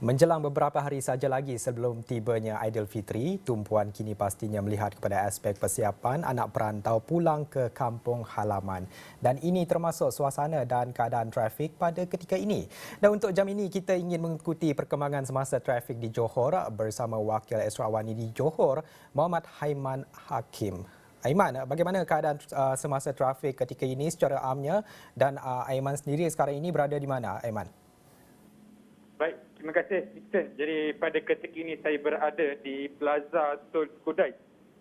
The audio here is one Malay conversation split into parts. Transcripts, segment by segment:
Menjelang beberapa hari saja lagi sebelum tibanya Aidilfitri, tumpuan kini pastinya melihat kepada aspek persiapan anak perantau pulang ke kampung halaman. Dan ini termasuk suasana dan keadaan trafik pada ketika ini. Dan untuk jam ini kita ingin mengikuti perkembangan semasa trafik di Johor bersama Wakil Esrawani di Johor, Muhammad Haiman Hakim. Aiman, bagaimana keadaan semasa trafik ketika ini secara amnya dan Aiman sendiri sekarang ini berada di mana, Aiman? Baik, terima kasih, Nixon. Jadi pada ketika ini saya berada di Plaza Tol Skudai,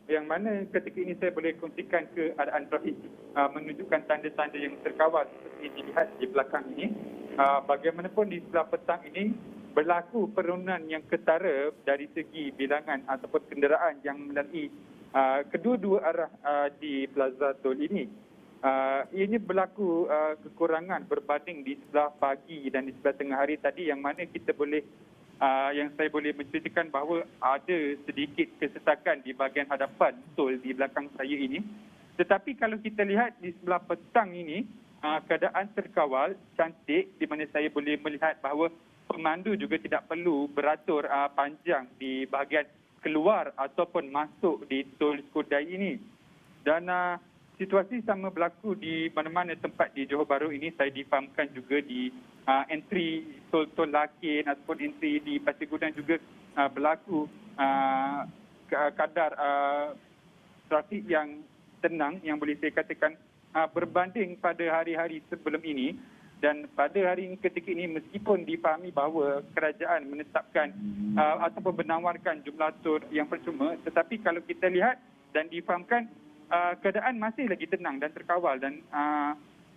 yang mana ketika ini saya boleh kongsikan keadaan trafik menunjukkan tanda-tanda yang terkawal seperti dilihat di belakang ini. Bagaimanapun di sebelah petang ini berlaku penurunan yang ketara dari segi bilangan ataupun kenderaan yang melalui kedua-dua arah di Plaza Tol ini. Ini berlaku kekurangan berbanding di sebelah pagi dan di sebelah tengah hari tadi, yang mana kita boleh yang saya boleh menceritakan bahawa ada sedikit kesesakan di bahagian hadapan tol di belakang saya ini. Tetapi kalau kita lihat di sebelah petang ini, keadaan terkawal, cantik, di mana saya boleh melihat bahawa pemandu juga tidak perlu beratur panjang di bahagian keluar ataupun masuk di tol Skudai ini. Dan situasi sama berlaku di mana-mana tempat di Johor Bahru ini. Saya difahamkan juga di entry tol Lakin ataupun entry di Pasir Gudang juga berlaku kadar trafik yang tenang, yang boleh saya katakan berbanding pada hari-hari sebelum ini. Dan pada hari ini, ketika ini, meskipun difahami bahawa kerajaan menetapkan ataupun menawarkan jumlah tol yang percuma, tetapi kalau kita lihat dan difahamkan, keadaan masih lagi tenang dan terkawal. Dan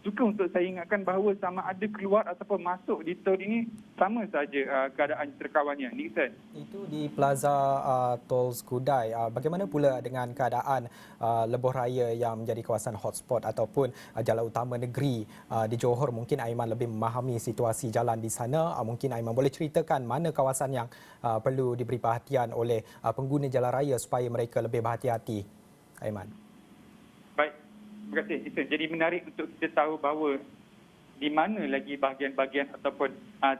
juga untuk saya ingatkan bahawa sama ada keluar ataupun masuk di tol ini sama saja keadaan terkawalnya. Nixon. Itu di Plaza Tol Skudai. Bagaimana pula dengan keadaan lebuh raya yang menjadi kawasan hotspot ataupun jalan utama negeri di Johor? Mungkin Aiman lebih memahami situasi jalan di sana. Mungkin Aiman boleh ceritakan mana kawasan yang perlu diberi perhatian oleh pengguna jalan raya supaya mereka lebih berhati-hati, Aiman. Baik, terima kasih. Jadi menarik untuk kita tahu bahawa di mana lagi bahagian-bahagian ataupun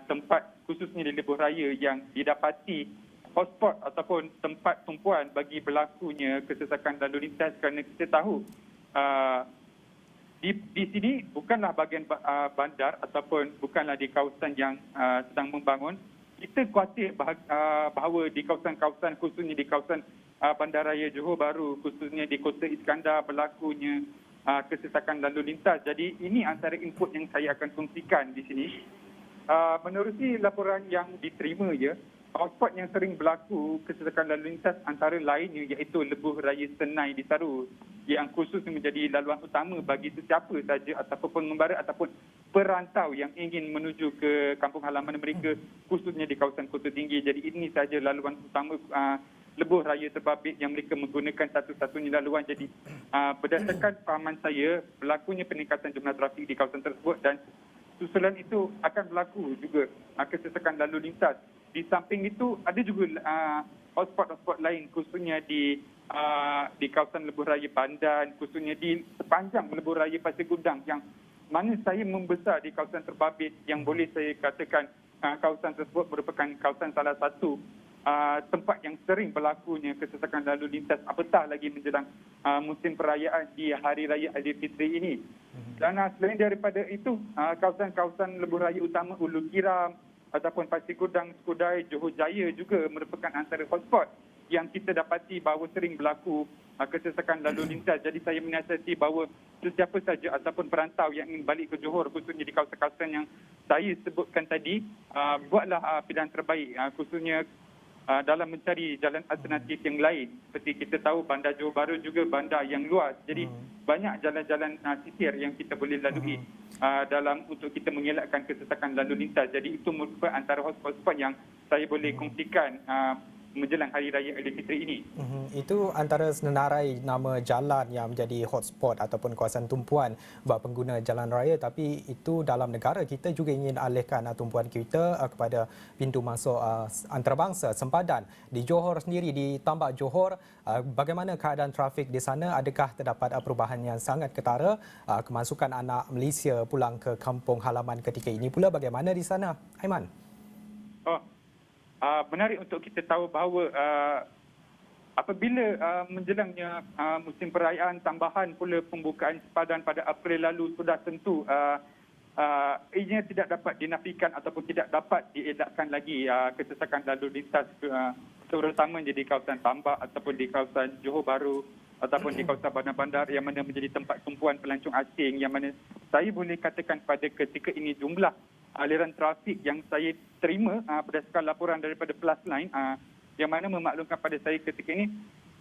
tempat khususnya di lebuh raya yang didapati hotspot ataupun tempat tumpuan bagi berlakunya kesesakan lalu lintas, kerana kita tahu di sini bukanlah bahagian bandar ataupun bukanlah di kawasan yang sedang membangun. Kita khawatir bahawa di kawasan-kawasan khususnya di kawasan Bandaraya Johor Bahru, khususnya di Kota Iskandar berlakunya kesesakan lalu lintas. Jadi ini antara input yang saya akan kongsikan di sini. Menerusi laporan yang diterima, hotspot yang sering berlaku kesesakan lalu lintas antara lainnya iaitu lebuh raya Senai di Saru, yang khusus menjadi laluan utama bagi sesiapa saja ataupun pengembara ataupun perantau yang ingin menuju ke kampung halaman mereka, khususnya di kawasan Kota Tinggi. Jadi ini saja laluan utama lebuh raya terbabit yang mereka menggunakan satu-satunya laluan. Jadi berdasarkan fahaman saya, berlakunya peningkatan jumlah trafik di kawasan tersebut, dan susulan itu akan berlaku juga kesesakan lalu lintas. Di samping itu ada juga hotspot-hotspot lain, khususnya di kawasan lebuh raya Pandan, khususnya di sepanjang lebuh raya Pasir Gudang, yang mana saya membesar di kawasan terbabit, yang boleh saya katakan kawasan tersebut merupakan kawasan salah satu tempat yang sering berlakunya kesesakan lalu lintas, apatah lagi menjelang musim perayaan di Hari Raya Aidilfitri ini. Dan selain daripada itu, kawasan-kawasan lebuh raya utama Ulu Kiram ataupun Pasir Gudang, Skudai, Johor Jaya juga merupakan antara hotspot yang kita dapati bahawa sering berlaku kesesakan lalu lintas. Jadi saya menasihatkan bahawa sesiapa saja ataupun perantau yang ingin balik ke Johor, khususnya di kawasan-kawasan yang saya sebutkan tadi, buatlah pilihan terbaik, khususnya dalam mencari jalan alternatif yang lain. Seperti kita tahu, bandar Johor Bahru juga bandar yang luas. Jadi banyak jalan-jalan sisir yang kita boleh lalui dalam untuk kita mengelakkan kesesakan lalu lintas. Jadi itu merupakan antara hotspot yang saya boleh kongsikan menjelang Hari Raya Aidilfitri ini. Itu antara senarai nama jalan yang menjadi hotspot ataupun kawasan tumpuan buat pengguna jalan raya, tapi itu dalam negara kita juga ingin alihkan tumpuan kita kepada pintu masuk antarabangsa sempadan. Di Johor sendiri, di Tambak Johor, bagaimana keadaan trafik di sana? Adakah terdapat perubahan yang sangat ketara kemasukan anak Malaysia pulang ke kampung halaman ketika ini pula? Bagaimana di sana, Aiman? menarik untuk kita tahu bahawa apabila menjelangnya musim perayaan tambahan pula pembukaan sepadan pada April lalu sudah tentu ianya tidak dapat dinafikan ataupun tidak dapat dielakkan lagi kesesakan lalu lintas terutamanya di kawasan Tambak ataupun di kawasan Johor Bahru ataupun di kawasan bandar-bandar yang mana menjadi tempat tumpuan pelancong asing yang mana saya boleh katakan pada ketika ini jumlah aliran trafik yang saya terima berdasarkan laporan daripada Plusline yang mana memaklumkan pada saya ketika ini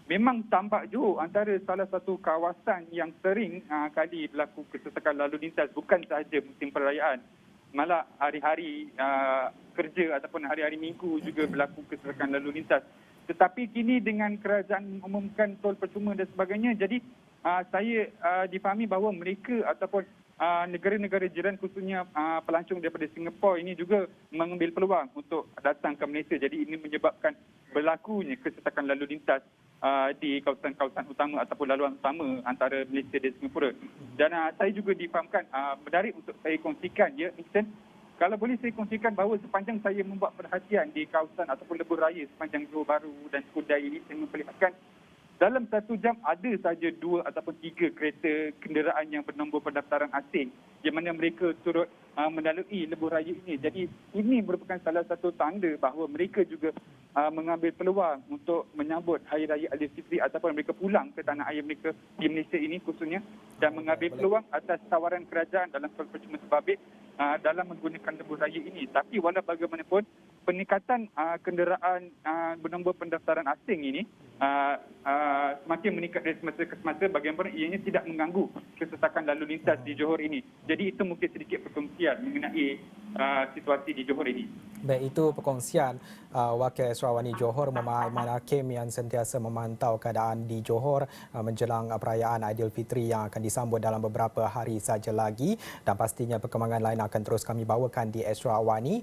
memang Tambak Johor antara salah satu kawasan yang sering kali berlaku kesesakan lalu lintas bukan sahaja musim perayaan, malah hari-hari kerja ataupun hari-hari minggu juga berlaku kesesakan lalu lintas. Tetapi kini dengan kerajaan mengumumkan tol percuma dan sebagainya, jadi saya difahami bahawa mereka ataupun negara-negara jiran khususnya pelancong daripada Singapura ini juga mengambil peluang untuk datang ke Malaysia. Jadi ini menyebabkan berlakunya kesesakan lalu lintas di kawasan-kawasan utama ataupun laluan utama antara Malaysia dan Singapura. Dan saya juga difahamkan menarik untuk saya kongsikan ya, Nixon. Kalau boleh saya kongsikan bahawa sepanjang saya membuat perhatian di kawasan ataupun lebuh raya sepanjang Johor Bahru dan Skudai ini, saya memperlihatkan dalam 1 jam ada saja 2 ataupun 3 kereta kenderaan yang bernombor pendaftaran asing yang mana mereka turut melalui lebuh raya ini. Jadi ini merupakan salah satu tanda bahawa mereka juga mengambil peluang untuk menyambut Hari Raya Aidilfitri ataupun mereka pulang ke tanah air mereka di Malaysia ini khususnya dan mengambil peluang atas tawaran kerajaan dalam tol percuma sebabit dalam menggunakan lebuh raya ini. Tapi walau bagaimanapun peningkatan kenderaan bernombor pendaftaran asing ini semakin meningkat dari semasa ke semasa, bagaimana ianya tidak mengganggu kesesakan lalu lintas di Johor ini. Jadi itu mungkin sedikit perkongsian mengenai situasi di Johor ini. Baik, itu perkongsian Wakil Esrawani Johor Muhammad Aiman Hakim yang sentiasa memantau keadaan di Johor menjelang perayaan Aidilfitri yang akan disambut dalam beberapa hari saja lagi, dan pastinya perkembangan lain akan terus kami bawakan di Esrawani.